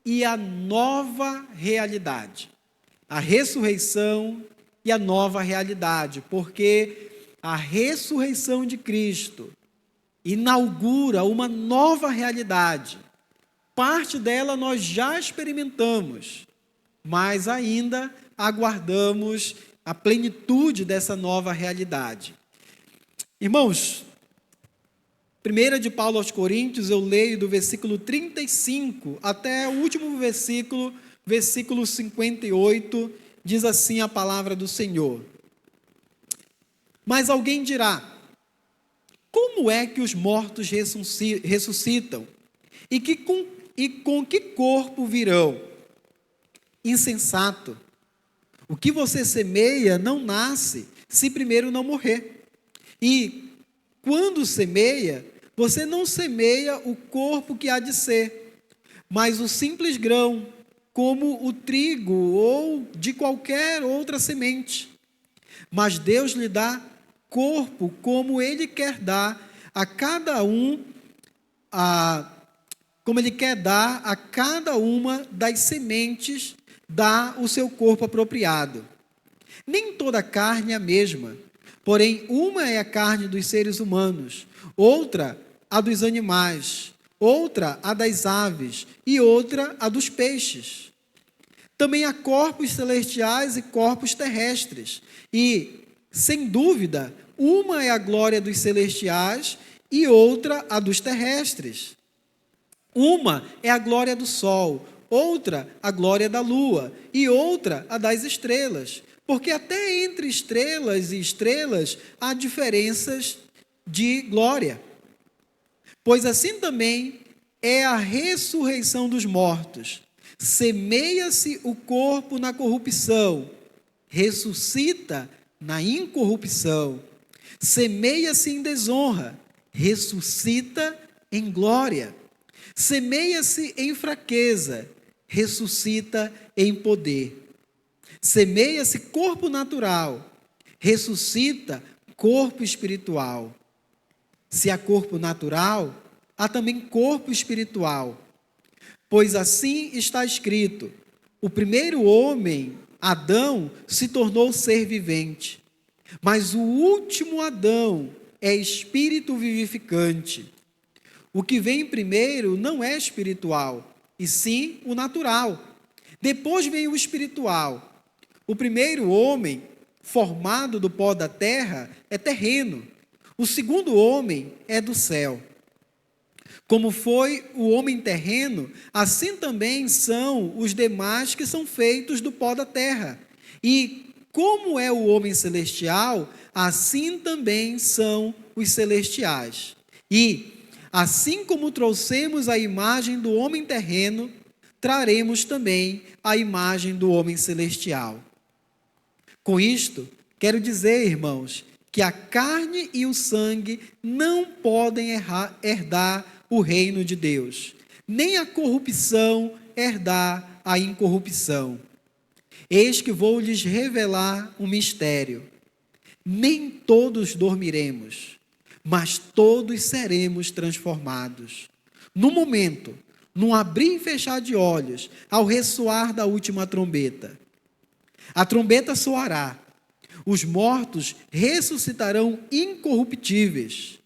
e a nova realidade. A ressurreição e a nova realidade, porque a ressurreição de Cristo inaugura uma nova realidade. Parte dela nós já experimentamos, mas ainda aguardamos a plenitude dessa nova realidade. Irmãos, 1 de Paulo aos Coríntios, eu leio do versículo 35 até o último versículo, versículo 58, diz assim a palavra do Senhor. Mas alguém dirá: como é que os mortos ressuscitam? E com que corpo virão? Insensato! O que você semeia não nasce, se primeiro não morrer. E quando semeia, você não semeia o corpo que há de ser, mas o simples grão, como o trigo ou de qualquer outra semente. Mas Deus lhe dá corpo como Ele quer dar a cada como Ele quer dar a cada uma das sementes, dá o seu corpo apropriado. Nem toda carne é a mesma, porém uma é a carne dos seres humanos, outra a dos animais, outra a das aves e outra a dos peixes. Também há corpos celestiais e corpos terrestres, e, sem dúvida, uma é a glória dos celestiais e outra a dos terrestres. Uma é a glória do sol, outra a glória da lua e outra a das estrelas, porque até entre estrelas e estrelas há diferenças de glória. Pois assim também é a ressurreição dos mortos. Semeia-se o corpo na corrupção, ressuscita na incorrupção. Semeia-se em desonra, ressuscita em glória. Semeia-se em fraqueza, ressuscita em poder. Semeia-se corpo natural, ressuscita corpo espiritual. Se há corpo natural, há também corpo espiritual. Pois assim está escrito: o primeiro homem, Adão, se tornou ser vivente, mas o último Adão é espírito vivificante. O que vem primeiro não é espiritual, e sim o natural. Depois vem o espiritual. O primeiro homem, formado do pó da terra, é terreno. O segundo homem é do céu. Como foi o homem terreno, assim também são os demais que são feitos do pó da terra. E como é o homem celestial, assim também são os celestiais. E, assim como trouxemos a imagem do homem terreno, traremos também a imagem do homem celestial. Com isto, quero dizer, irmãos, que a carne e o sangue não podem herdar o reino de Deus, nem a corrupção herdar a incorrupção. Eis que vou lhes revelar um mistério. Nem todos dormiremos, mas todos seremos transformados. No momento, num abrir e fechar de olhos, ao ressoar da última trombeta. A trombeta soará, os mortos ressuscitarão incorruptíveis,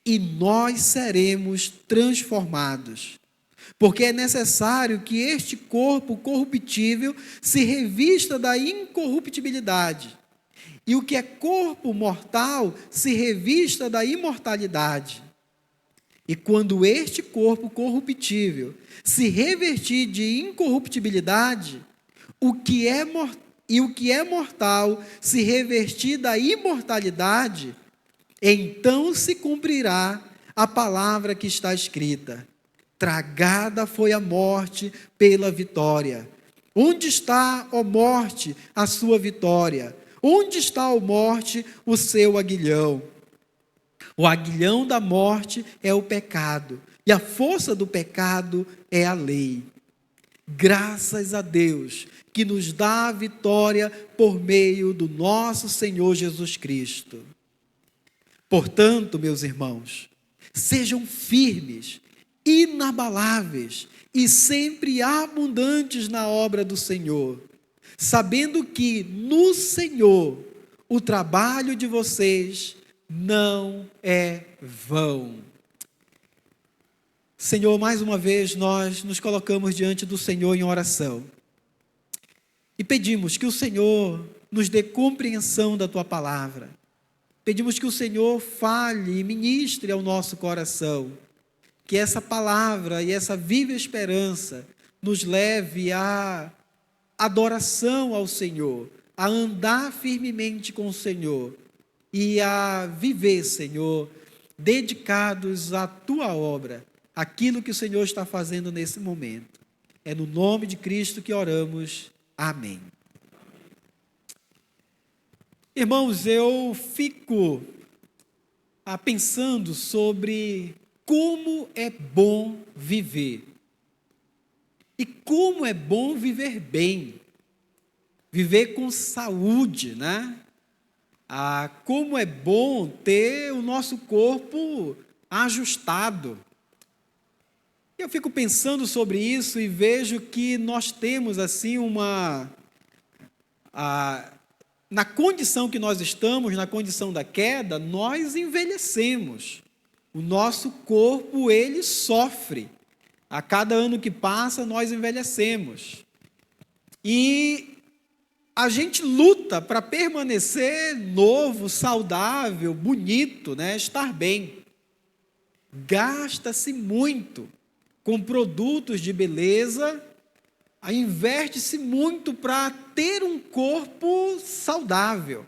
e nós seremos transformados. Porque é necessário que este corpo corruptível se revista da incorruptibilidade, e o que é corpo mortal se revista da imortalidade. E quando este corpo corruptível se revestir de incorruptibilidade, o que é mortal se revestir da imortalidade, então se cumprirá a palavra que está escrita: tragada foi a morte pela vitória. Onde está, ó morte, a sua vitória? Onde está, ó morte, o seu aguilhão? O aguilhão da morte é o pecado, e a força do pecado é a lei. Graças a Deus, que nos dá a vitória por meio do nosso Senhor Jesus Cristo. Portanto, meus irmãos, sejam firmes, inabaláveis e sempre abundantes na obra do Senhor, sabendo que no Senhor o trabalho de vocês não é vão. Senhor, mais uma vez nós nos colocamos diante do Senhor em oração e pedimos que o Senhor nos dê compreensão da Tua palavra. Pedimos que o Senhor fale e ministre ao nosso coração, que essa palavra e essa viva esperança nos leve à adoração ao Senhor, a andar firmemente com o Senhor e a viver, Senhor, dedicados à Tua obra, aquilo que o Senhor está fazendo nesse momento. É no nome de Cristo que oramos. Amém. Irmãos, eu fico pensando sobre como é bom viver. E como é bom viver bem. Viver com saúde, né? Como é bom ter o nosso corpo ajustado. Eu fico pensando sobre isso e vejo que nós temos assim na condição que nós estamos, na condição da queda, nós envelhecemos. O nosso corpo, ele sofre. A cada ano que passa, nós envelhecemos. E a gente luta para permanecer novo, saudável, bonito, né? Estar bem. Gasta-se muito com produtos de beleza, investe-se muito para ter um corpo saudável.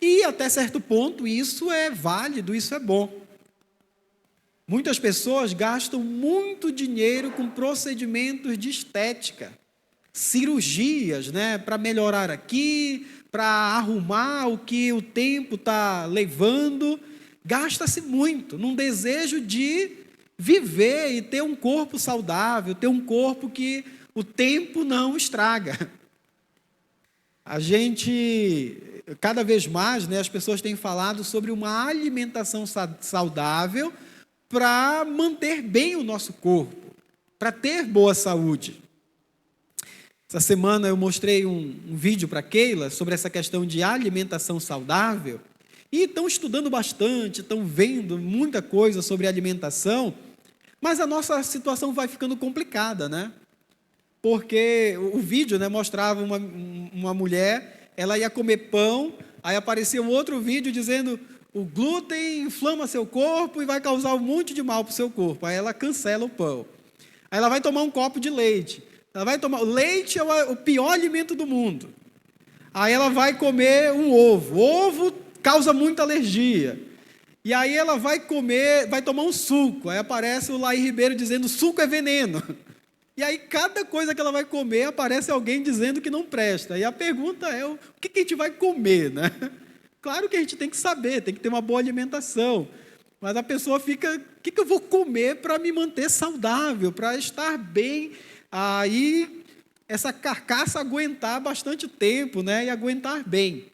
E até certo ponto isso é válido, isso é bom. Muitas pessoas gastam muito dinheiro com procedimentos de estética, cirurgias, né, para melhorar aqui, para arrumar o que o tempo está levando. Gasta-se muito num desejo de viver e ter um corpo saudável, ter um corpo que o tempo não estraga. A gente, cada vez mais, né, as pessoas têm falado sobre uma alimentação saudável para manter bem o nosso corpo, para ter boa saúde. Essa semana eu mostrei um vídeo para Keila sobre essa questão de alimentação saudável e estão estudando bastante, estão vendo muita coisa sobre alimentação, mas a nossa situação vai ficando complicada, né? Porque o vídeo, né, mostrava uma mulher, ela ia comer pão, aí aparecia um outro vídeo dizendo: o glúten inflama seu corpo e vai causar um monte de mal para o seu corpo. Aí ela cancela o pão. Aí ela vai tomar um copo de leite. Leite é o pior alimento do mundo. Aí ela vai comer um ovo. Ovo causa muita alergia. E aí ela vai tomar um suco. Aí aparece o Laí Ribeiro dizendo: suco é veneno. E aí cada coisa que ela vai comer, aparece alguém dizendo que não presta. E a pergunta é: o que a gente vai comer, né? Claro que a gente tem que saber, tem que ter uma boa alimentação. Mas a pessoa fica: o que eu vou comer para me manter saudável, para estar bem? Aí essa carcaça aguentar bastante tempo, né? E aguentar bem.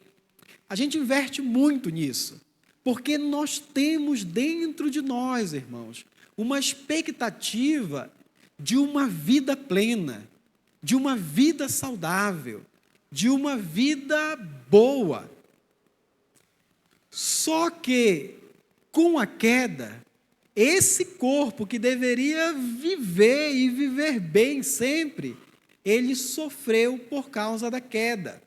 A gente inverte muito nisso, porque nós temos dentro de nós, irmãos, uma expectativa de uma vida plena, de uma vida saudável, de uma vida boa. Só que, com a queda, esse corpo que deveria viver e viver bem sempre, ele sofreu por causa da queda.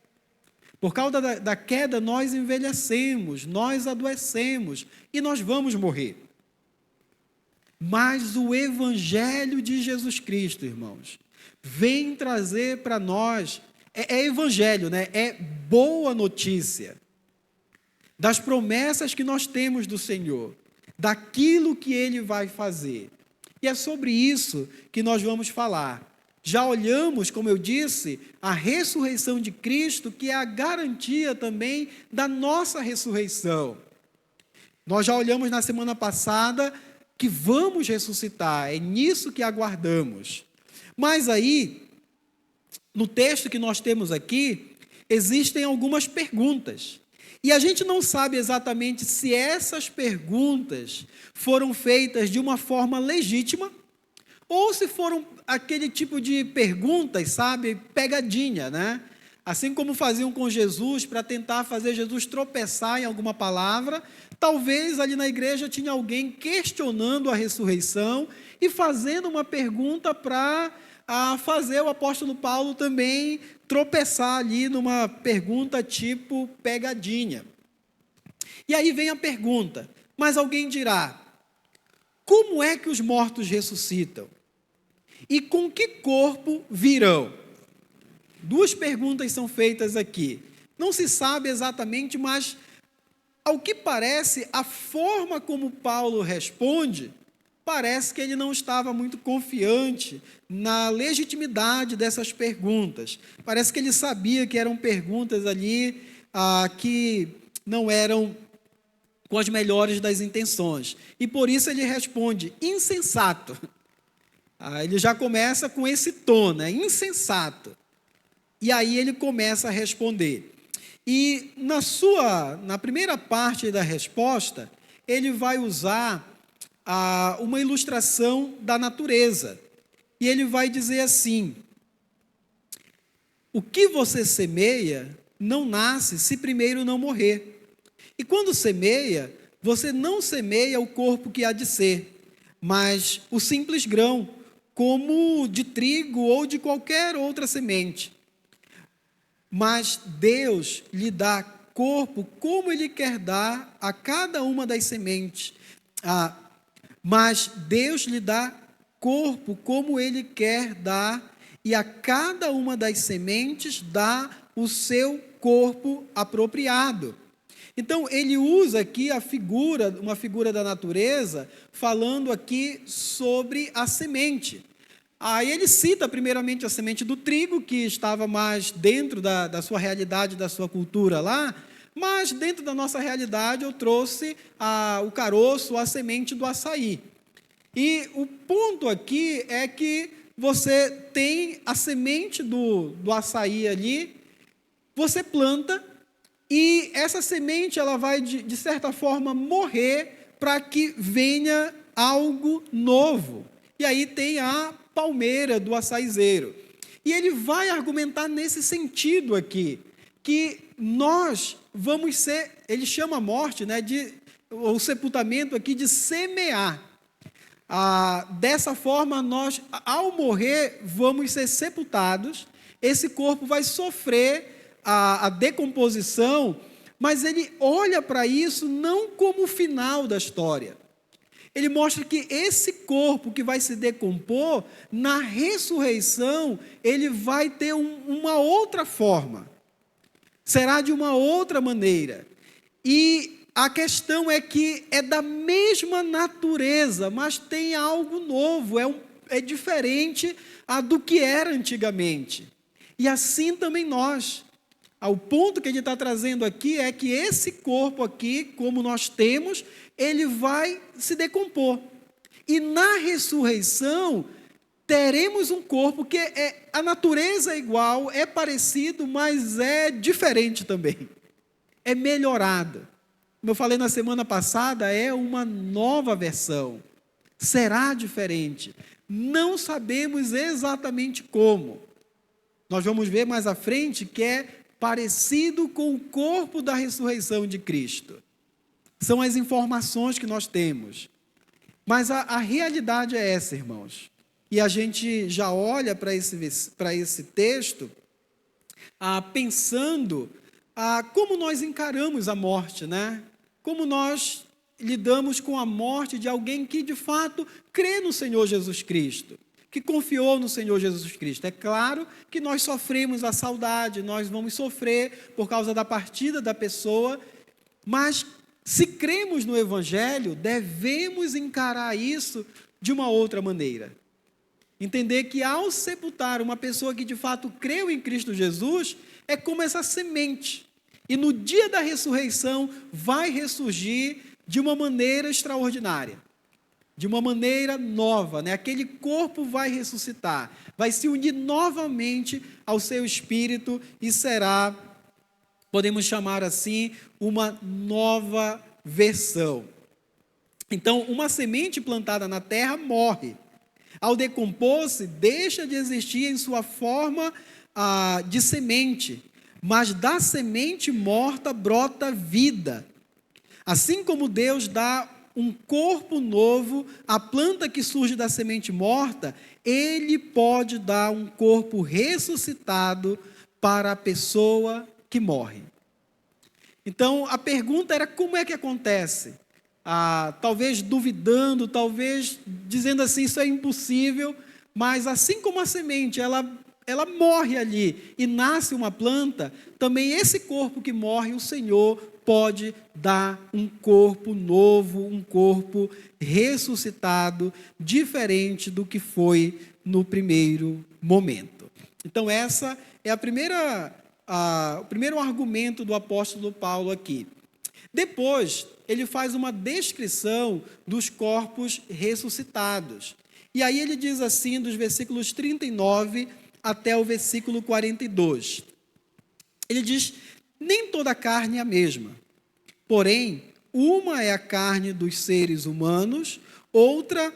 Por causa da queda, nós envelhecemos, nós adoecemos e nós vamos morrer. Mas o Evangelho de Jesus Cristo, irmãos, vem trazer para nós, é Evangelho, né? É boa notícia das promessas que nós temos do Senhor, daquilo que Ele vai fazer. E é sobre isso que nós vamos falar. Já olhamos, como eu disse, a ressurreição de Cristo, que é a garantia também da nossa ressurreição. Nós já olhamos na semana passada que vamos ressuscitar, é nisso que aguardamos. Mas aí, no texto que nós temos aqui, existem algumas perguntas. E a gente não sabe exatamente se essas perguntas foram feitas de uma forma legítima ou se foram aquele tipo de perguntas, sabe, pegadinha, né? Assim como faziam com Jesus para tentar fazer Jesus tropeçar em alguma palavra, talvez ali na igreja tinha alguém questionando a ressurreição e fazendo uma pergunta para fazer o apóstolo Paulo também tropeçar ali numa pergunta tipo pegadinha. E aí vem a pergunta, mas alguém dirá, como é que os mortos ressuscitam? E com que corpo virão? Duas perguntas são feitas aqui. Não se sabe exatamente, mas ao que parece, a forma como Paulo responde, parece que ele não estava muito confiante na legitimidade dessas perguntas. Parece que ele sabia que eram perguntas ali que não eram com as melhores das intenções. E por isso ele responde, insensato. Ele já começa com esse tom, né? Insensato. E aí ele começa a responder. E na primeira parte da resposta, ele vai usar uma ilustração da natureza. E ele vai dizer assim, o que você semeia não nasce se primeiro não morrer. E quando semeia, você não semeia o corpo que há de ser, mas o simples grão, como de trigo ou de qualquer outra semente. Mas Deus lhe dá corpo como Ele quer dar a cada uma das sementes. Mas Deus lhe dá corpo como Ele quer dar, e a cada uma das sementes dá o seu corpo apropriado. Então, ele usa aqui uma figura da natureza, falando aqui sobre a semente. Aí ele cita primeiramente a semente do trigo, que estava mais dentro da sua realidade, da sua cultura lá, mas dentro da nossa realidade eu trouxe o caroço, a semente do açaí. E o ponto aqui é que você tem a semente do açaí ali, você planta, e essa semente ela vai, de certa forma, morrer para que venha algo novo. E aí tem a palmeira do açaizeiro. E ele vai argumentar nesse sentido aqui, que nós vamos ser, ele chama a morte, né, o sepultamento aqui de semear. Dessa forma, nós, ao morrer, vamos ser sepultados, esse corpo vai sofrer a decomposição, mas ele olha para isso não como o final da história. Ele mostra que esse corpo que vai se decompor, na ressurreição, ele vai ter uma outra forma. Será de uma outra maneira. E a questão é que é da mesma natureza, mas tem algo novo, é diferente do que era antigamente. E assim também nós. O ponto que ele está trazendo aqui é que esse corpo aqui, como nós temos, ele vai se decompor. E na ressurreição, teremos um corpo que a natureza é igual, é parecido, mas é diferente também. É melhorado. Como eu falei na semana passada, é uma nova versão. Será diferente. Não sabemos exatamente como. Nós vamos ver mais à frente que é parecido com o corpo da ressurreição de Cristo. São as informações que nós temos. Mas a realidade é essa, irmãos. E a gente já olha para esse texto pensando como nós encaramos a morte, né? Como nós lidamos com a morte de alguém que, de fato, crê no Senhor Jesus Cristo, que confiou no Senhor Jesus Cristo. É claro que nós sofremos a saudade, nós vamos sofrer por causa da partida da pessoa, mas se cremos no Evangelho, devemos encarar isso de uma outra maneira. Entender que ao sepultar uma pessoa que de fato creu em Cristo Jesus, é como essa semente. E no dia da ressurreição vai ressurgir de uma maneira extraordinária. De uma maneira nova, né? Aquele corpo vai ressuscitar, vai se unir novamente ao seu espírito e será, podemos chamar assim, uma nova versão. Então, uma semente plantada na terra morre, Ao decompor-se, deixa de existir em sua forma de semente, mas da semente morta brota vida. Assim como Deus dá um corpo novo à planta que surge da semente morta, Ele pode dar um corpo ressuscitado para a pessoa que morre. Então, a pergunta era como é que acontece? Talvez duvidando, talvez dizendo assim, isso é impossível, mas assim como a semente, ela morre ali e nasce uma planta, também esse corpo que morre, o Senhor pode dar um corpo novo, um corpo ressuscitado, diferente do que foi no primeiro momento. Então, essa é o primeiro argumento do apóstolo Paulo aqui. Depois, ele faz uma descrição dos corpos ressuscitados. E aí ele diz assim, dos versículos 39 até o versículo 42. Ele diz: nem toda carne é a mesma, porém, uma é a carne dos seres humanos, outra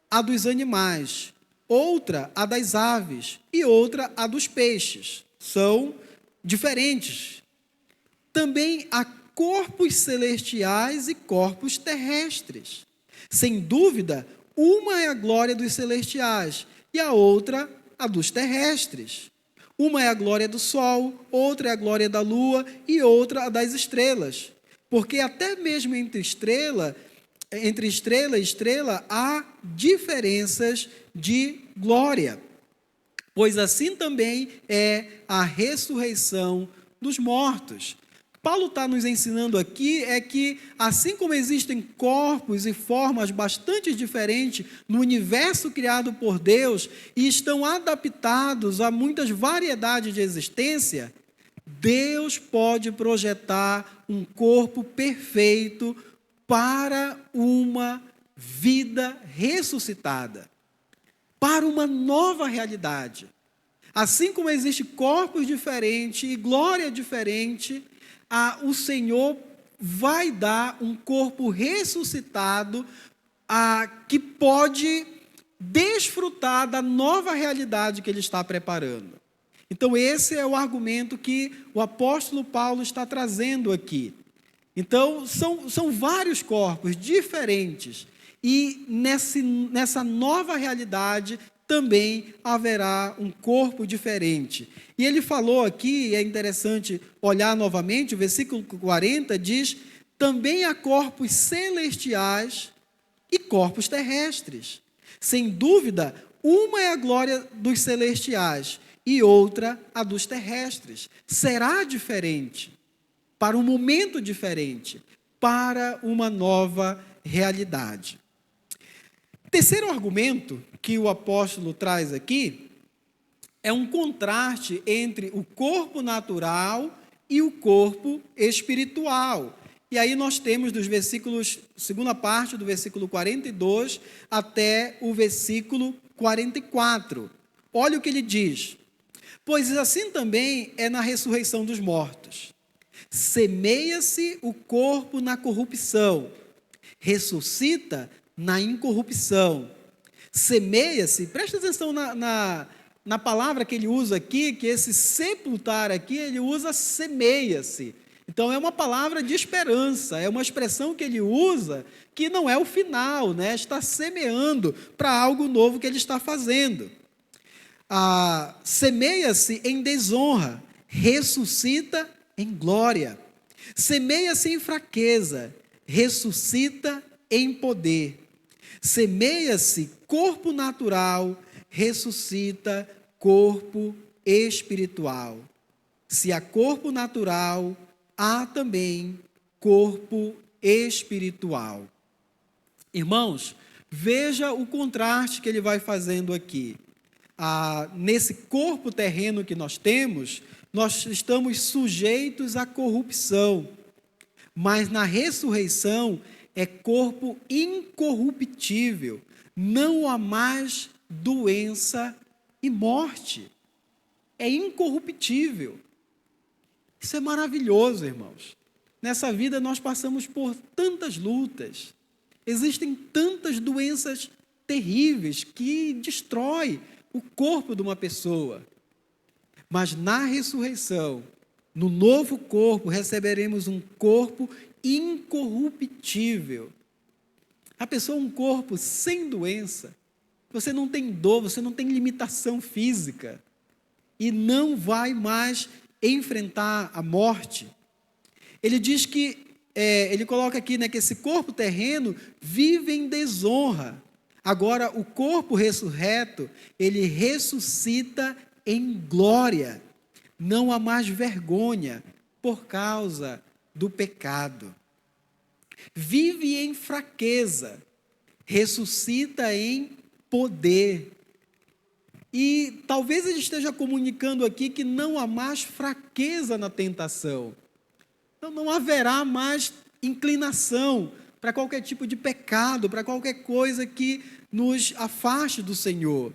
a dos animais, outra a das aves e outra a dos peixes. São diferentes. Também há corpos celestiais e corpos terrestres. Sem dúvida, uma é a glória dos celestiais e a outra a dos terrestres. Uma é a glória do sol, outra é a glória da lua e outra a das estrelas. Porque até mesmo entre estrela e estrela há diferenças de glória. Pois assim também é a ressurreição dos mortos. Paulo está nos ensinando aqui que, assim como existem corpos e formas bastante diferentes no universo criado por Deus e estão adaptados a muitas variedades de existência, Deus pode projetar um corpo perfeito para uma vida ressuscitada, para uma nova realidade. Assim como existem corpos diferentes e glória diferente, o Senhor vai dar um corpo ressuscitado que pode desfrutar da nova realidade que Ele está preparando. Então, esse é o argumento que o apóstolo Paulo está trazendo aqui. Então, são vários corpos diferentes, e nessa nova realidade também haverá um corpo diferente. E ele falou aqui, é interessante olhar novamente, o versículo 40 diz: também há corpos celestiais e corpos terrestres. Sem dúvida, uma é a glória dos celestiais e outra a dos terrestres. Será diferente, para um momento diferente, para uma nova realidade. Terceiro argumento que o apóstolo traz aqui é um contraste entre o corpo natural e o corpo espiritual. E aí nós temos dos versículos, segunda parte do versículo 42 até o versículo 44. Olha o que ele diz: pois assim também é na ressurreição dos mortos. Semeia-se o corpo na corrupção, ressuscita na incorrupção. Semeia-se, presta atenção na palavra que ele usa aqui, que esse sepultar aqui, ele usa semeia-se. Então é uma palavra de esperança, é uma expressão que ele usa que não é o final, né? Está semeando para algo novo que ele está fazendo. Semeia-se em desonra, ressuscita em glória. Semeia-se em fraqueza, ressuscita em poder. Semeia-se corpo natural, ressuscita corpo espiritual. Se há corpo natural, há também corpo espiritual. Irmãos, veja o contraste que ele vai fazendo aqui. Nesse corpo terreno que nós temos, nós estamos sujeitos à corrupção, mas na ressurreição é corpo incorruptível, não há mais doença e morte, é incorruptível. Isso é maravilhoso, irmãos. Nessa vida nós passamos por tantas lutas, existem tantas doenças terríveis que destrói o corpo de uma pessoa. Mas na ressurreição, no novo corpo, receberemos um corpo incorruptível. A pessoa, um corpo sem doença, você não tem dor, você não tem limitação física e não vai mais enfrentar a morte. Ele diz que, ele coloca aqui, né, que esse corpo terreno vive em desonra. Agora, o corpo ressurreto, ele ressuscita em glória. Não há mais vergonha por causa do pecado. Vive em fraqueza, ressuscita em poder. E talvez ele esteja comunicando aqui que não há mais fraqueza na tentação. Então não haverá mais inclinação para qualquer tipo de pecado, para qualquer coisa que nos afaste do Senhor.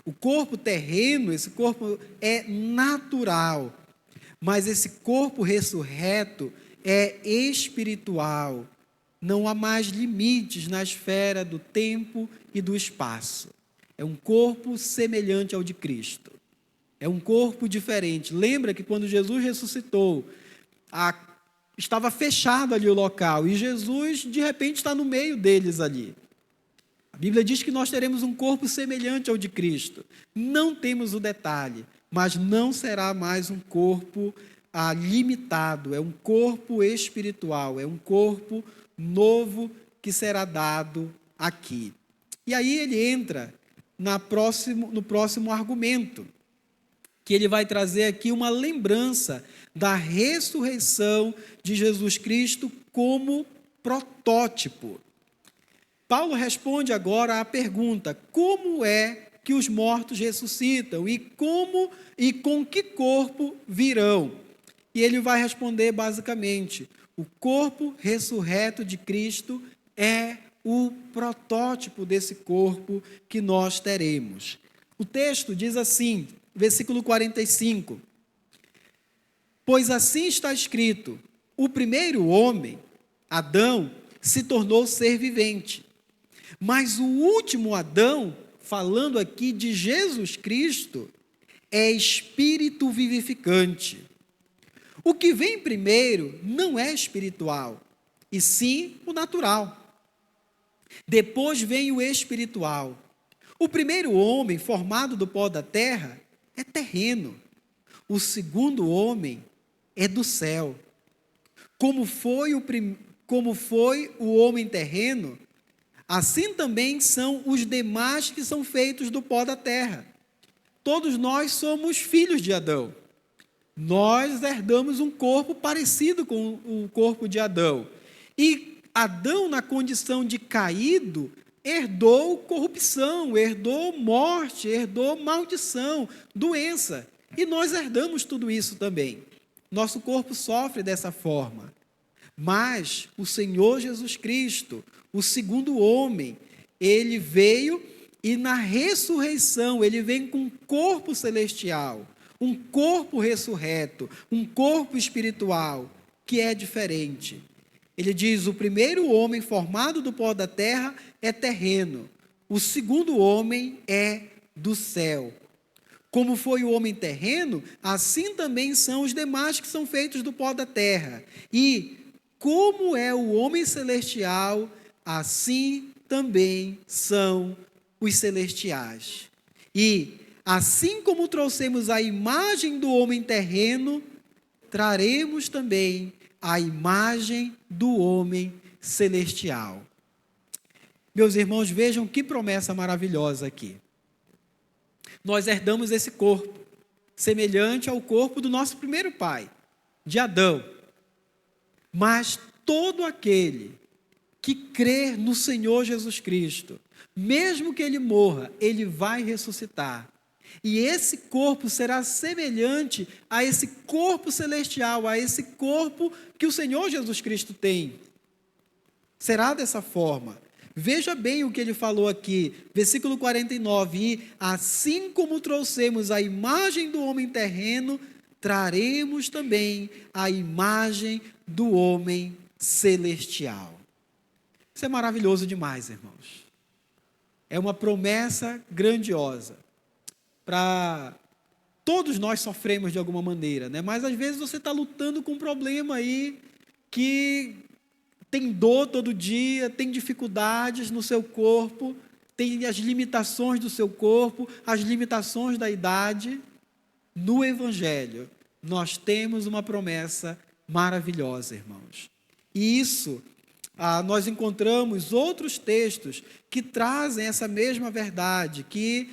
O corpo terreno, esse corpo é natural, mas esse corpo ressurreto é espiritual. Não há mais limites na esfera do tempo e do espaço. É um corpo semelhante ao de Cristo. É um corpo diferente. Lembra que quando Jesus ressuscitou, estava fechado ali o local, e Jesus, de repente, está no meio deles ali. A Bíblia diz que nós teremos um corpo semelhante ao de Cristo. Não temos o detalhe, mas não será mais um corpo limitado, é um corpo espiritual, é um corpo novo que será dado aqui. E aí ele entra no próximo argumento, que ele vai trazer aqui uma lembrança da ressurreição de Jesus Cristo como protótipo. Paulo responde agora à pergunta: como é que os mortos ressuscitam e com que corpo virão? E ele vai responder basicamente: o corpo ressurreto de Cristo é o protótipo desse corpo que nós teremos. O texto diz assim, versículo 45: pois assim está escrito, o primeiro homem, Adão, se tornou ser vivente. Mas o último Adão, falando aqui de Jesus Cristo, é espírito vivificante. O que vem primeiro não é espiritual, e sim o natural. Depois vem o espiritual. O primeiro homem, formado do pó da terra, é terreno. O segundo homem é do céu. Como foi o homem terreno, assim também são os demais que são feitos do pó da terra. Todos nós somos filhos de Adão. Nós herdamos um corpo parecido com o corpo de Adão. E Adão, na condição de caído, herdou corrupção, herdou morte, herdou maldição, doença. E nós herdamos tudo isso também. Nosso corpo sofre dessa forma. Mas o Senhor Jesus Cristo, o segundo homem, ele veio e na ressurreição, ele vem com um corpo celestial, um corpo ressurreto, um corpo espiritual, que é diferente. Ele diz, o primeiro homem formado do pó da terra é terreno, o segundo homem é do céu. Como foi o homem terreno, assim também são os demais que são feitos do pó da terra. E como é o homem celestial, assim também são os celestiais. E assim como trouxemos a imagem do homem terreno, traremos também a imagem do homem celestial. Meus irmãos, vejam que promessa maravilhosa aqui. Nós herdamos esse corpo, semelhante ao corpo do nosso primeiro pai, de Adão. Mas todo aquele que crer no Senhor Jesus Cristo, mesmo que ele morra, ele vai ressuscitar. E esse corpo será semelhante a esse corpo celestial, a esse corpo que o Senhor Jesus Cristo tem. Será dessa forma. Veja bem o que ele falou aqui, versículo 49, e assim como trouxemos a imagem do homem terreno, traremos também a imagem do homem celestial. Isso é maravilhoso demais, irmãos. é uma promessa grandiosa. Para todos nós sofremos de alguma maneira, né? Mas às vezes você está lutando com um problema aí que tem dor todo dia, tem dificuldades no seu corpo, tem as limitações do seu corpo, as limitações da idade. No Evangelho, nós temos uma promessa maravilhosa, irmãos. E isso, nós encontramos outros textos que trazem essa mesma verdade, que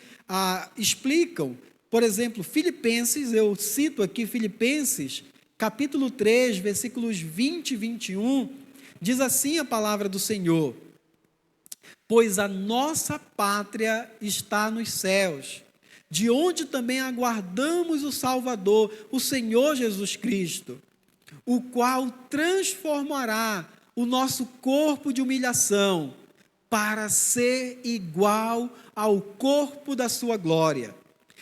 explicam, por exemplo, Filipenses, eu cito aqui Filipenses, capítulo 3, versículos 20 e 21, diz assim a palavra do Senhor: pois a nossa pátria está nos céus, de onde também aguardamos o Salvador, o Senhor Jesus Cristo, o qual transformará o nosso corpo de humilhação para ser igual ao corpo da sua glória,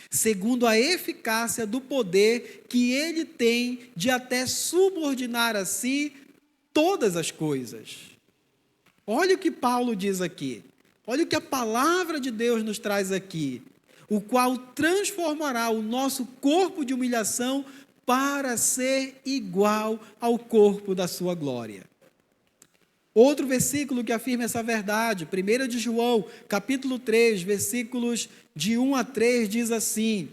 segundo a eficácia do poder que ele tem de até subordinar a si todas as coisas. Olha o que Paulo diz aqui, olha o que a palavra de Deus nos traz aqui: o qual transformará o nosso corpo de humilhação para ser igual ao corpo da sua glória. Outro versículo que afirma essa verdade, 1 de João, capítulo 3, versículos de 1 a 3, diz assim: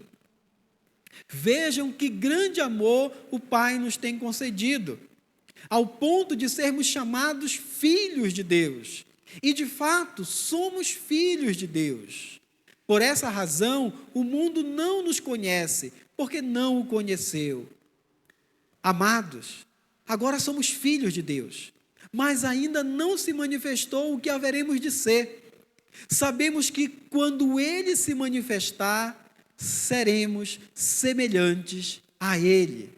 vejam que grande amor o Pai nos tem concedido, ao ponto de sermos chamados filhos de Deus. E de fato, somos filhos de Deus. Por essa razão, o mundo não nos conhece, porque não o conheceu. Amados, agora somos filhos de Deus, mas ainda não se manifestou o que haveremos de ser. Sabemos que quando Ele se manifestar, seremos semelhantes a Ele,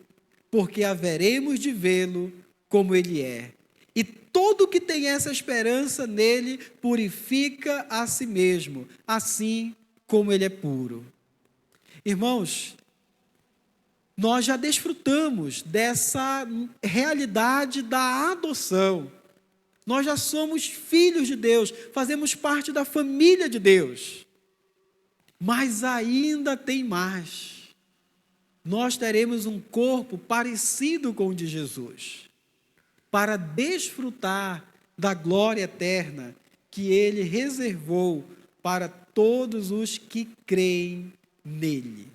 porque haveremos de vê-lo como Ele é. E todo que tem essa esperança nele purifica a si mesmo, assim como ele é puro. Irmãos, nós já desfrutamos dessa realidade da adoção. Nós já somos filhos de Deus, fazemos parte da família de Deus. Mas ainda tem mais. Nós teremos um corpo parecido com o de Jesus, para desfrutar da glória eterna que Ele reservou para todos os que creem nele.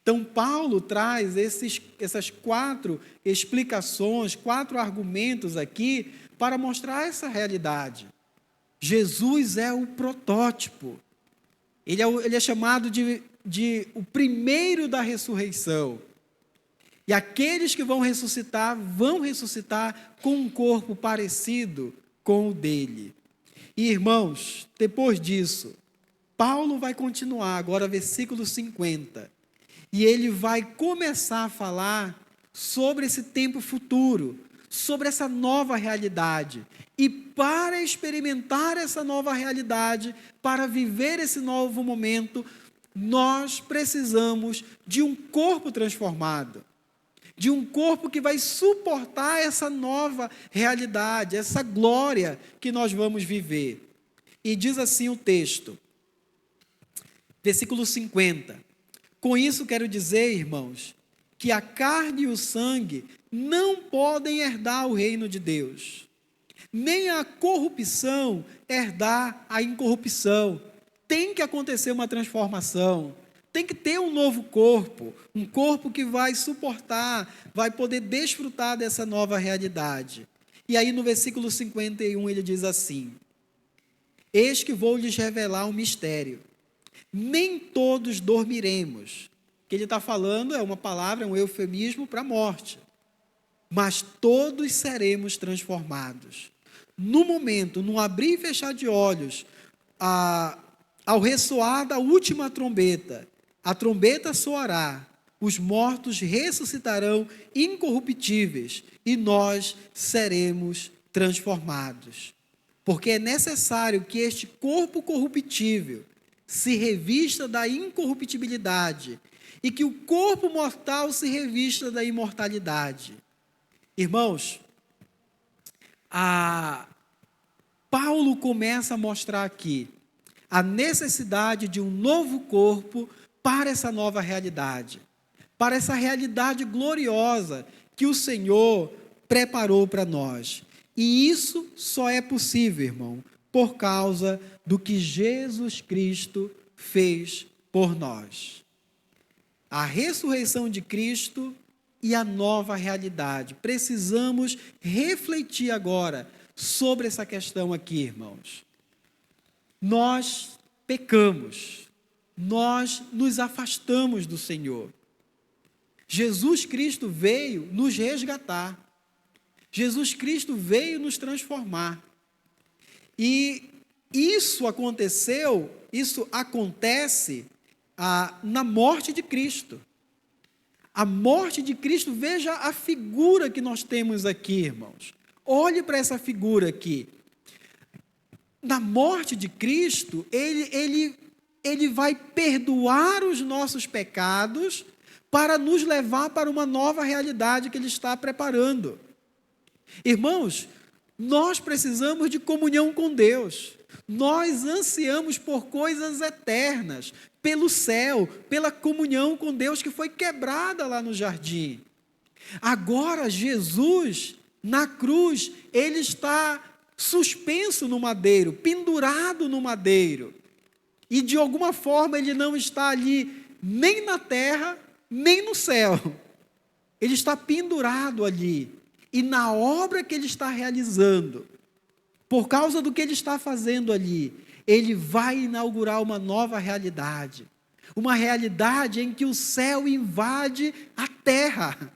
Então, Paulo traz essas 4 explicações, 4 argumentos aqui, para mostrar essa realidade. Jesus é o protótipo. Ele é chamado de o primeiro da ressurreição. E aqueles que vão ressuscitar com um corpo parecido com o dele. E, irmãos, depois disso, Paulo vai continuar, agora versículo 50. E ele vai começar a falar sobre esse tempo futuro, sobre essa nova realidade. E para experimentar essa nova realidade, para viver esse novo momento, nós precisamos de um corpo transformado. De um corpo que vai suportar essa nova realidade, essa glória que nós vamos viver. E diz assim o texto, versículo 50. Com isso quero dizer, irmãos, que a carne e o sangue não podem herdar o reino de Deus, nem a corrupção herdar a incorrupção. Tem que acontecer uma transformação. Tem que ter um novo corpo, um corpo que vai suportar, vai poder desfrutar dessa nova realidade. E aí no versículo 51 ele diz assim: eis que vou lhes revelar um mistério, nem todos dormiremos. O que ele está falando é uma palavra, é um eufemismo para a morte. Mas todos seremos transformados. No momento, no abrir e fechar de olhos, ao ressoar da última trombeta, a trombeta soará, os mortos ressuscitarão incorruptíveis e nós seremos transformados. Porque é necessário que este corpo corruptível se revista da incorruptibilidade e que o corpo mortal se revista da imortalidade. Irmãos, Paulo começa a mostrar aqui a necessidade de um novo corpo para essa nova realidade, para essa realidade gloriosa que o Senhor preparou para nós. E isso só é possível, irmão, por causa do que Jesus Cristo fez por nós. A ressurreição de Cristo e a nova realidade. Precisamos refletir agora sobre essa questão aqui, irmãos. Nós pecamos, nós nos afastamos do Senhor. Jesus Cristo veio nos resgatar. Jesus Cristo veio nos transformar. E isso acontece na morte de Cristo. A morte de Cristo, veja a figura que nós temos aqui, irmãos. Olhe para essa figura aqui. Na morte de Cristo, ele vai perdoar os nossos pecados para nos levar para uma nova realidade que Ele está preparando. Irmãos, nós precisamos de comunhão com Deus. Nós ansiamos por coisas eternas, pelo céu, pela comunhão com Deus que foi quebrada lá no jardim. Agora, Jesus, na cruz, Ele está suspenso no madeiro, pendurado no madeiro. E de alguma forma Ele não está ali nem na terra, nem no céu. Ele está pendurado ali. E na obra que Ele está realizando, por causa do que Ele está fazendo ali, Ele vai inaugurar uma nova realidade. Uma realidade em que o céu invade a terra.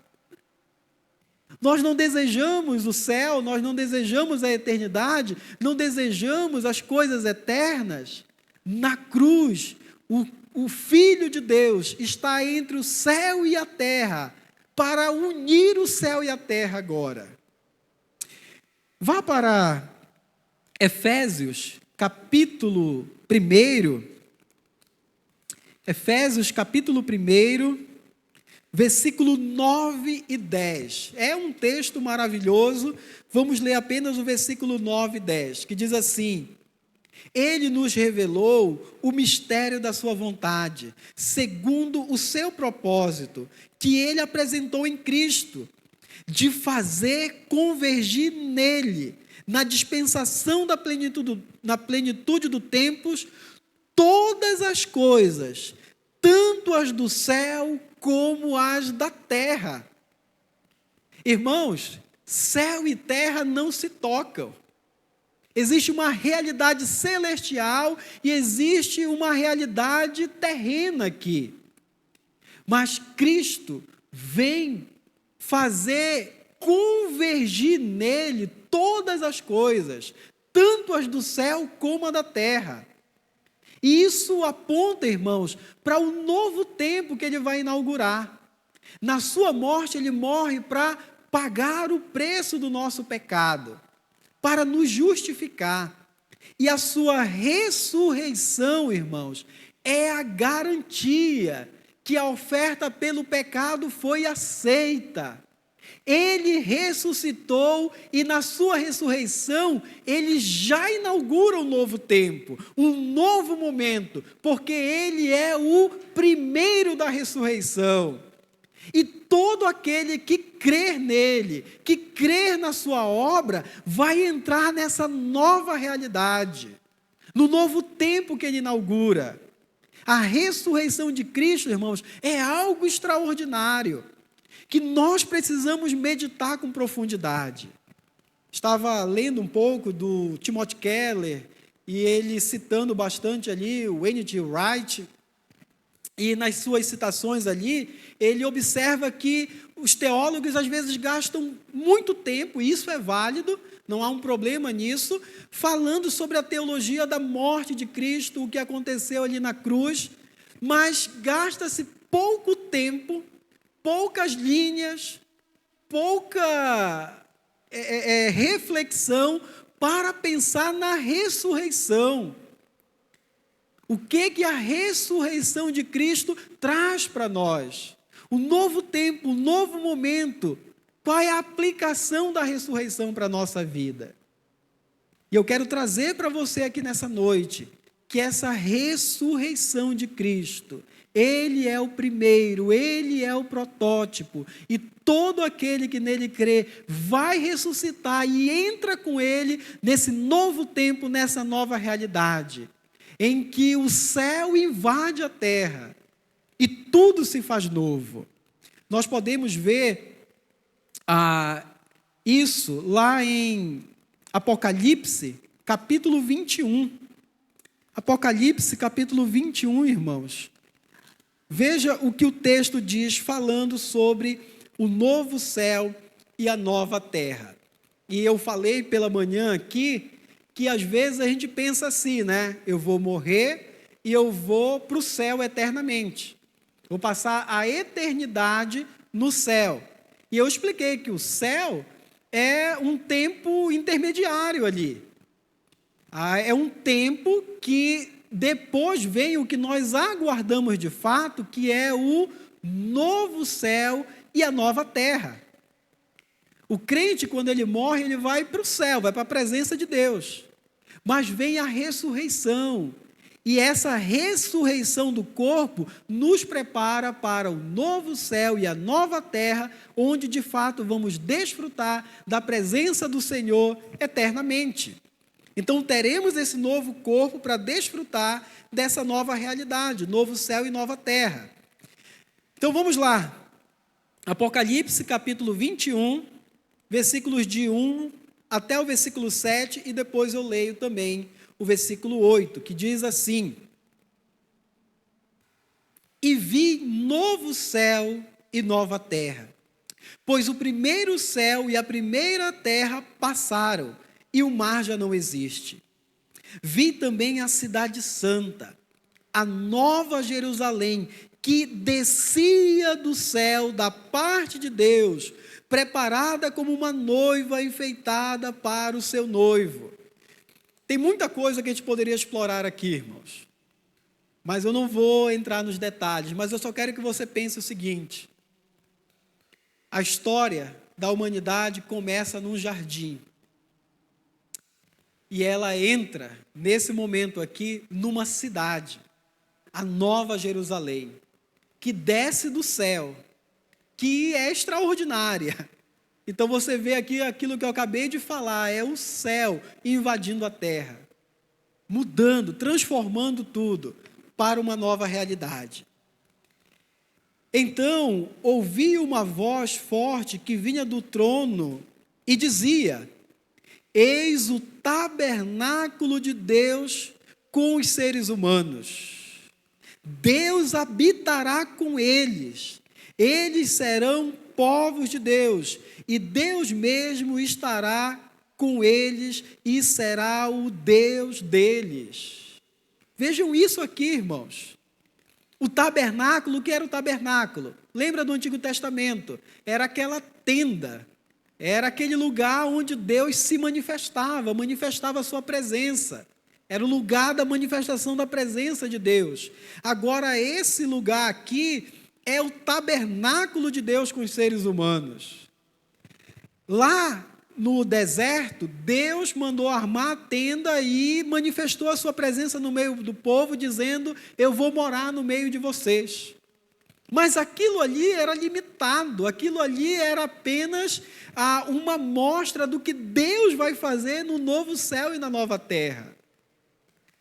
Nós não desejamos o céu, nós não desejamos a eternidade, não desejamos as coisas eternas. Na cruz, o Filho de Deus está entre o céu e a terra, para unir o céu e a terra agora. Vá para Efésios, capítulo 1. Efésios, capítulo 1, versículo 9 e 10. É um texto maravilhoso. Vamos ler apenas o versículo 9 e 10, que diz assim: Ele nos revelou o mistério da sua vontade, segundo o seu propósito, que Ele apresentou em Cristo, de fazer convergir nele, na dispensação na plenitude dos tempos, todas as coisas, tanto as do céu como as da terra. Irmãos, céu e terra não se tocam. Existe uma realidade celestial e existe uma realidade terrena aqui. Mas Cristo vem fazer convergir nele todas as coisas, tanto as do céu como a da terra. E isso aponta, irmãos, para o novo tempo que Ele vai inaugurar. Na sua morte, Ele morre para pagar o preço do nosso pecado, para nos justificar. E a sua ressurreição, irmãos, é a garantia que a oferta pelo pecado foi aceita. Ele ressuscitou e na sua ressurreição, Ele já inaugura um novo tempo, um novo momento, porque Ele é o primeiro da ressurreição. E todo aquele que crer nele, que crer na sua obra, vai entrar nessa nova realidade, no novo tempo que Ele inaugura. A ressurreição de Cristo, irmãos, é algo extraordinário, que nós precisamos meditar com profundidade. Estava lendo um pouco do Timothy Keller, e ele citando bastante ali o N.T. Wright, e nas suas citações ali, ele observa que os teólogos às vezes gastam muito tempo, e isso é válido, não há um problema nisso, falando sobre a teologia da morte de Cristo, o que aconteceu ali na cruz, mas gasta-se pouco tempo, poucas linhas, pouca reflexão para pensar na ressurreição. O que a ressurreição de Cristo traz para nós? O novo tempo, o novo momento. Qual é a aplicação da ressurreição para a nossa vida? E eu quero trazer para você aqui nessa noite que essa ressurreição de Cristo, Ele é o primeiro, Ele é o protótipo, e todo aquele que nele crê vai ressuscitar e entra com Ele nesse novo tempo, nessa nova realidade, em que o céu invade a terra e tudo se faz novo. Nós podemos ver isso lá em Apocalipse, capítulo 21. Apocalipse, capítulo 21, irmãos. Veja o que o texto diz falando sobre o novo céu e a nova terra. E eu falei pela manhã aqui que às vezes a gente pensa assim, né? Eu vou morrer e eu vou para o céu eternamente. Vou passar a eternidade no céu. E eu expliquei que o céu é um tempo intermediário ali. É um tempo que depois vem o que nós aguardamos de fato, que é o novo céu e a nova terra. O crente, quando ele morre, ele vai para o céu, vai para a presença de Deus. Mas vem a ressurreição. E essa ressurreição do corpo nos prepara para o novo céu e a nova terra, onde de fato vamos desfrutar da presença do Senhor eternamente. Então teremos esse novo corpo para desfrutar dessa nova realidade, novo céu e nova terra. Então vamos lá. Apocalipse capítulo 21, versículos de 1 até o versículo 7, e depois eu leio também o versículo 8, que diz assim: E vi novo céu e nova terra, pois o primeiro céu e a primeira terra passaram, e o mar já não existe. Vi também a cidade santa, a nova Jerusalém, que descia do céu da parte de Deus, preparada como uma noiva enfeitada para o seu noivo. Tem muita coisa que a gente poderia explorar aqui, irmãos, mas eu não vou entrar nos detalhes, mas eu só quero que você pense o seguinte: a história da humanidade começa num jardim, e ela entra, nesse momento aqui, numa cidade, a Nova Jerusalém, que desce do céu, que é extraordinária. Então você vê aqui aquilo que eu acabei de falar, é o céu invadindo a terra, mudando, transformando tudo para uma nova realidade. Então, ouvi uma voz forte que vinha do trono e dizia: Eis o tabernáculo de Deus com os seres humanos. Deus habitará com eles. Eles serão povos de Deus, e Deus mesmo estará com eles e será o Deus deles. Vejam isso aqui, irmãos. O tabernáculo, o que era o tabernáculo? Lembra do Antigo Testamento? Era aquela tenda. Era aquele lugar onde Deus se manifestava a sua presença. Era o lugar da manifestação da presença de Deus. Agora, esse lugar aqui é o tabernáculo de Deus com os seres humanos. Lá no deserto, Deus mandou armar a tenda e manifestou a sua presença no meio do povo, dizendo: eu vou morar no meio de vocês. Mas aquilo ali era limitado, aquilo ali era apenas uma mostra do que Deus vai fazer no novo céu e na nova terra.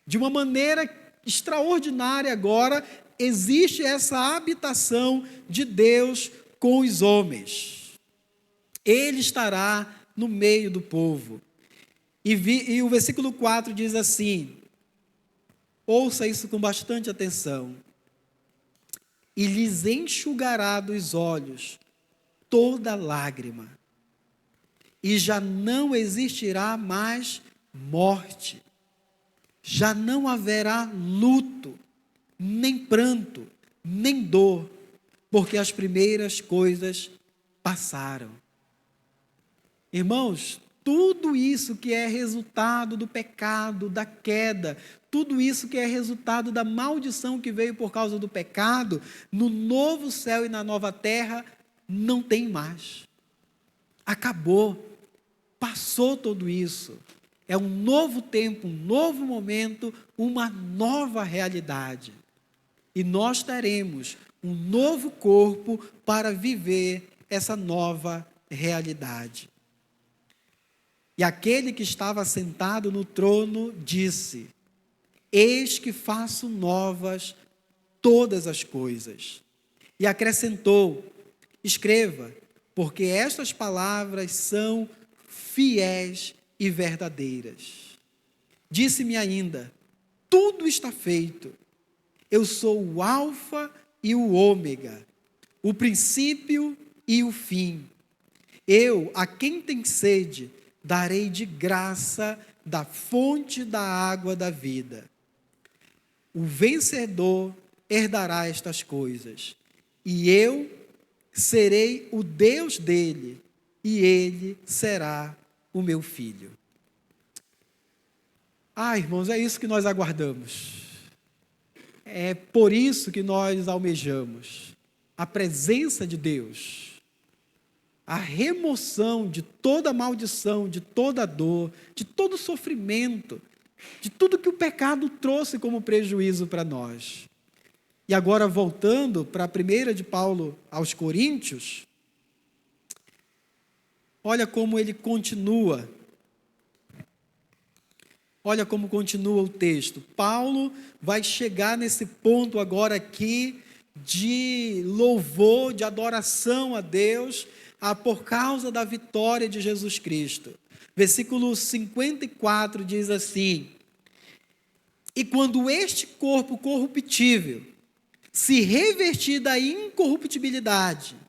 De uma maneira extraordinária agora, existe essa habitação de Deus com os homens. Ele estará no meio do povo. E o versículo 4 diz assim, ouça isso com bastante atenção: e lhes enxugará dos olhos toda lágrima, e já não existirá mais morte, já não haverá luto, nem pranto, nem dor, porque as primeiras coisas passaram. Irmãos, tudo isso que é resultado do pecado, da queda, tudo isso que é resultado da maldição que veio por causa do pecado, no novo céu e na nova terra, não tem mais. Acabou. Passou tudo isso. É um novo tempo, um novo momento, uma nova realidade. E nós teremos um novo corpo para viver essa nova realidade. E aquele que estava sentado no trono disse: Eis que faço novas todas as coisas. E acrescentou: Escreva, porque estas palavras são fiéis e verdadeiras. Disse-me ainda: Tudo está feito. Eu sou o Alfa e o Ômega, o princípio e o fim. Eu, a quem tem sede, darei de graça da fonte da água da vida. O vencedor herdará estas coisas, e eu serei o Deus dele, e ele será o meu filho. Irmãos, é isso que nós aguardamos. É por isso que nós almejamos a presença de Deus, a remoção de toda maldição, de toda dor, de todo sofrimento, de tudo que o pecado trouxe como prejuízo para nós. E agora, voltando para a primeira de Paulo aos Coríntios, olha como ele continua. Olha como continua o texto. Paulo vai chegar nesse ponto agora aqui de louvor, de adoração a Deus, por causa da vitória de Jesus Cristo. Versículo 54 diz assim: E quando este corpo corruptível se revestir da incorruptibilidade,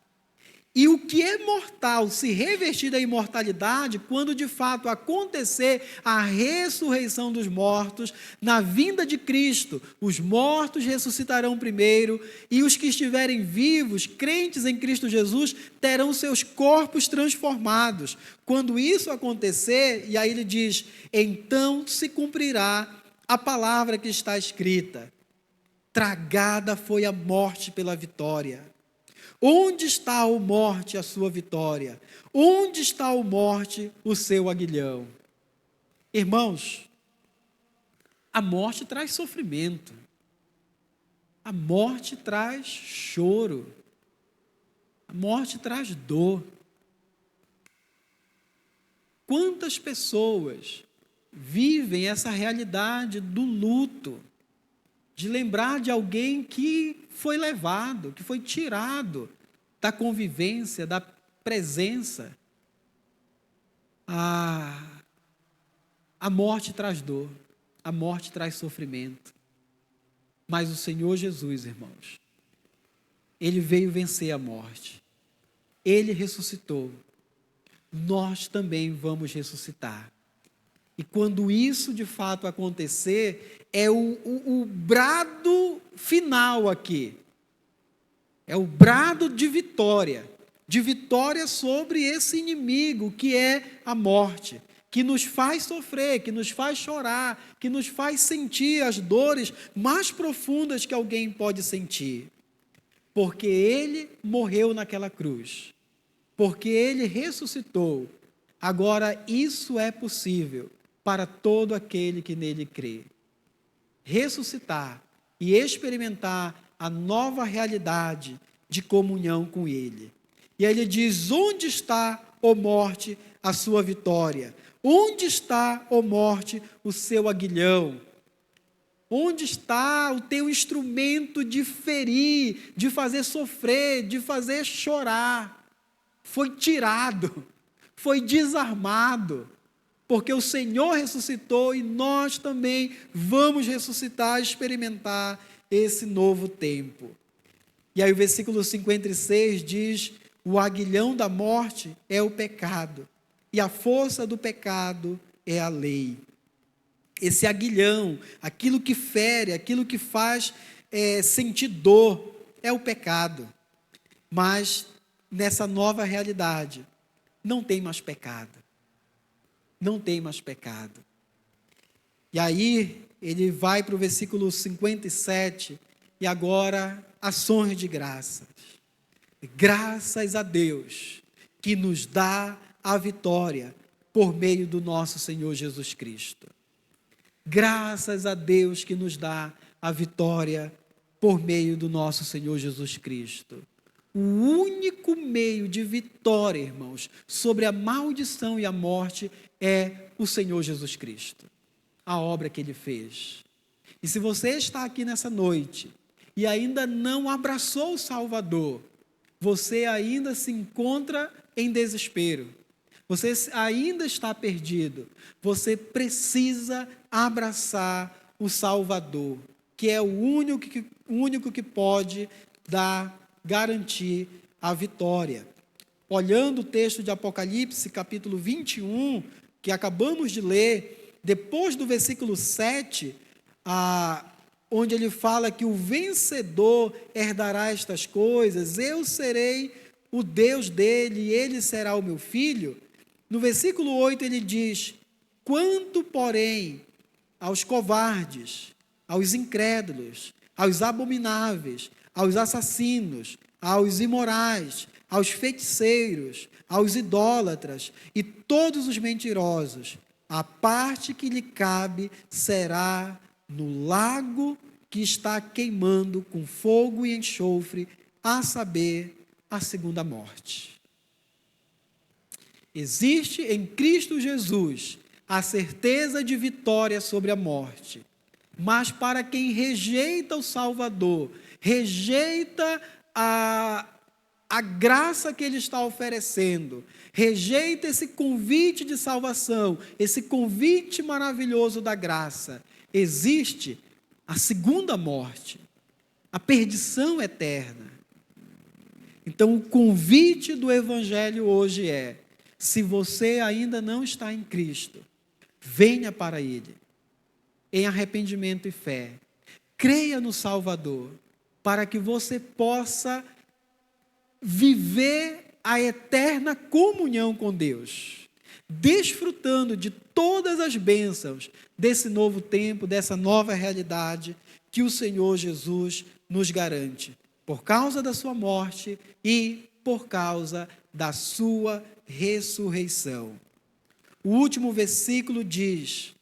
e o que é mortal se revestir da imortalidade, quando de fato acontecer a ressurreição dos mortos, na vinda de Cristo, os mortos ressuscitarão primeiro, e os que estiverem vivos, crentes em Cristo Jesus, terão seus corpos transformados. Quando isso acontecer, e aí ele diz: então se cumprirá a palavra que está escrita: tragada foi a morte pela vitória. Onde está, ó morte, a sua vitória? Onde está, ó morte, o seu aguilhão? Irmãos, a morte traz sofrimento. A morte traz choro. A morte traz dor. Quantas pessoas vivem essa realidade do luto, de lembrar de alguém que foi levado, que foi tirado da convivência, da presença. A morte traz dor, a morte traz sofrimento. Mas o Senhor Jesus, irmãos, Ele veio vencer a morte. Ele ressuscitou. Nós também vamos ressuscitar. E quando isso de fato acontecer, é o brado final aqui. É o brado de vitória sobre esse inimigo que é a morte, que nos faz sofrer, que nos faz chorar, que nos faz sentir as dores mais profundas que alguém pode sentir. Porque Ele morreu naquela cruz, porque Ele ressuscitou. Agora isso é possível para todo aquele que nele crê. Ressuscitar e experimentar a nova realidade de comunhão com Ele. E aí ele diz: onde está, ó morte, a sua vitória? Onde está, ó morte, o seu aguilhão? Onde está o teu instrumento de ferir, de fazer sofrer, de fazer chorar? Foi tirado, foi desarmado. Porque o Senhor ressuscitou e nós também vamos ressuscitar, experimentar esse novo tempo. E aí o versículo 56 diz: o aguilhão da morte é o pecado, e a força do pecado é a lei. Esse aguilhão, aquilo que fere, aquilo que faz sentir dor, é o pecado. Mas nessa nova realidade, não tem mais pecado. Não tem mais pecado. E aí, ele vai para o versículo 57, e agora, ações de graças. Graças a Deus, que nos dá a vitória por meio do nosso Senhor Jesus Cristo. Graças a Deus que nos dá a vitória por meio do nosso Senhor Jesus Cristo. O único meio de vitória, irmãos, sobre a maldição e a morte é o Senhor Jesus Cristo. A obra que Ele fez. E se você está aqui nessa noite e ainda não abraçou o Salvador, você ainda se encontra em desespero. Você ainda está perdido. Você precisa abraçar o Salvador, que é o único que pode garantir a vitória. Olhando o texto de Apocalipse, capítulo 21, que acabamos de ler, depois do versículo 7, onde ele fala que o vencedor herdará estas coisas, eu serei o Deus dele e ele será o meu filho. No versículo 8 ele diz: quanto, porém, aos covardes, aos incrédulos, aos abomináveis, aos assassinos, aos imorais, aos feiticeiros, aos idólatras e todos os mentirosos, a parte que lhe cabe será no lago que está queimando com fogo e enxofre, a saber, a segunda morte. Existe em Cristo Jesus a certeza de vitória sobre a morte, mas para quem rejeita o Salvador, rejeita a graça que Ele está oferecendo, rejeita esse convite de salvação, esse convite maravilhoso da graça, existe a segunda morte, a perdição eterna. Então, o convite do Evangelho hoje é: se você ainda não está em Cristo, venha para Ele, em arrependimento e fé. Creia no Salvador, para que você possa viver a eterna comunhão com Deus, desfrutando de todas as bênçãos desse novo tempo, dessa nova realidade que o Senhor Jesus nos garante, por causa da sua morte e por causa da sua ressurreição. O último versículo diz: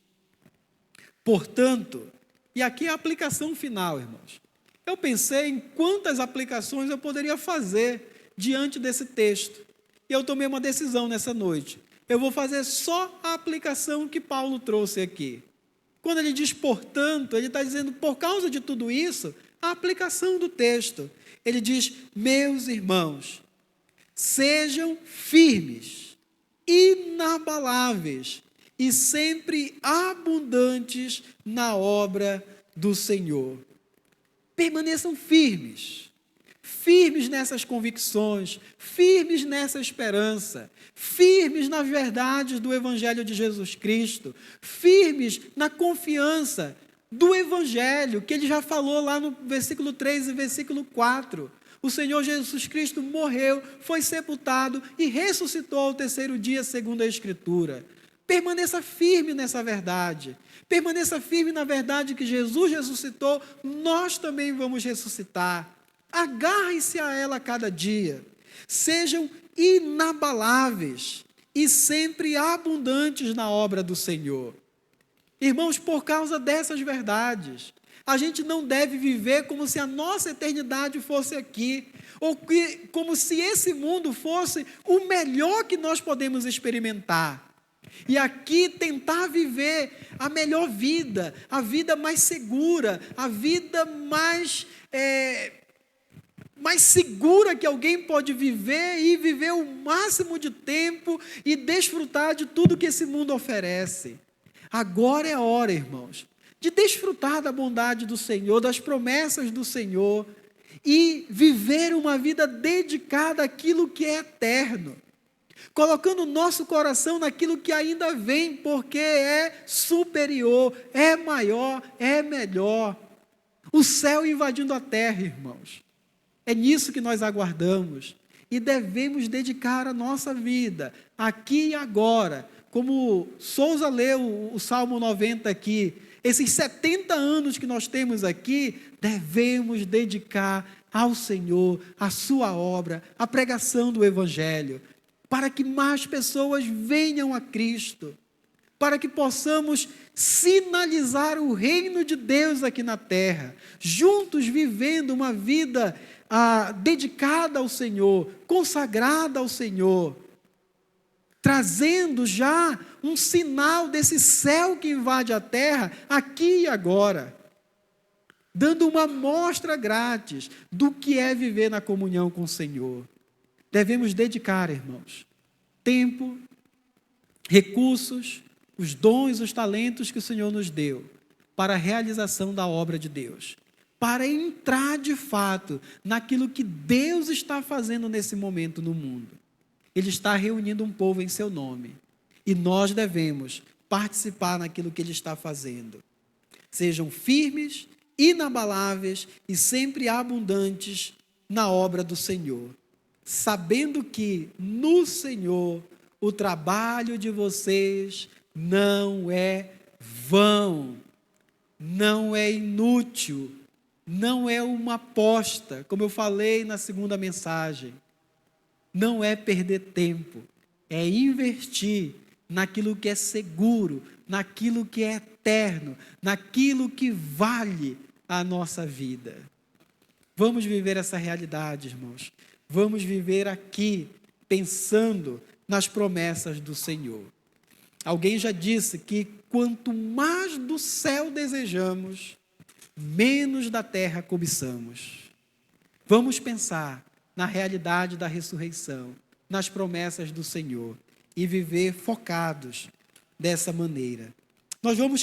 portanto, e aqui é a aplicação final, irmãos. Eu pensei em quantas aplicações eu poderia fazer diante desse texto. E eu tomei uma decisão nessa noite. Eu vou fazer só a aplicação que Paulo trouxe aqui. Quando ele diz portanto, ele está dizendo por causa de tudo isso, a aplicação do texto. Ele diz: meus irmãos, sejam firmes, inabaláveis e sempre abundantes na obra do Senhor. Permaneçam firmes, firmes nessas convicções, firmes nessa esperança, firmes nas verdades do Evangelho de Jesus Cristo, firmes na confiança do Evangelho, que ele já falou lá no versículo 3 e versículo 4. O Senhor Jesus Cristo morreu, foi sepultado e ressuscitou ao terceiro dia, segundo a Escritura. Permaneça firme nessa verdade. Permaneça firme na verdade que Jesus ressuscitou, nós também vamos ressuscitar. Agarre-se a ela a cada dia. Sejam inabaláveis e sempre abundantes na obra do Senhor. Irmãos, por causa dessas verdades, a gente não deve viver como se a nossa eternidade fosse aqui, ou como se esse mundo fosse o melhor que nós podemos experimentar. E aqui tentar viver a melhor vida, a vida mais segura, a vida mais segura que alguém pode viver, e viver o máximo de tempo e desfrutar de tudo que esse mundo oferece. Agora é a hora, irmãos, de desfrutar da bondade do Senhor, das promessas do Senhor, e viver uma vida dedicada àquilo que é eterno, colocando o nosso coração naquilo que ainda vem, porque é superior, é maior, é melhor. O céu invadindo a terra, irmãos. É nisso que nós aguardamos e devemos dedicar a nossa vida, aqui e agora. Como Souza leu o Salmo 90 aqui, esses 70 anos que nós temos aqui, devemos dedicar ao Senhor, a sua obra, a pregação do Evangelho. para que mais pessoas venham a Cristo, para que possamos sinalizar o reino de Deus aqui na terra, juntos vivendo uma vida dedicada ao Senhor, consagrada ao Senhor, trazendo já um sinal desse céu que invade a terra, aqui e agora, dando uma amostra grátis do que é viver na comunhão com o Senhor. Devemos dedicar, irmãos, tempo, recursos, os dons, os talentos que o Senhor nos deu para a realização da obra de Deus, para entrar de fato naquilo que Deus está fazendo nesse momento no mundo. Ele está reunindo um povo em seu nome e nós devemos participar naquilo que Ele está fazendo. Sejam firmes, inabaláveis e sempre abundantes na obra do Senhor, sabendo que no Senhor o trabalho de vocês não é vão, não é inútil, não é uma aposta, como eu falei na segunda mensagem, não é perder tempo, é investir naquilo que é seguro, naquilo que é eterno, naquilo que vale a nossa vida. Vamos viver essa realidade, irmãos. Vamos viver aqui pensando nas promessas do Senhor. Alguém já disse que quanto mais do céu desejamos, menos da terra cobiçamos. Vamos pensar na realidade da ressurreição, nas promessas do Senhor e viver focados dessa maneira. Nós vamos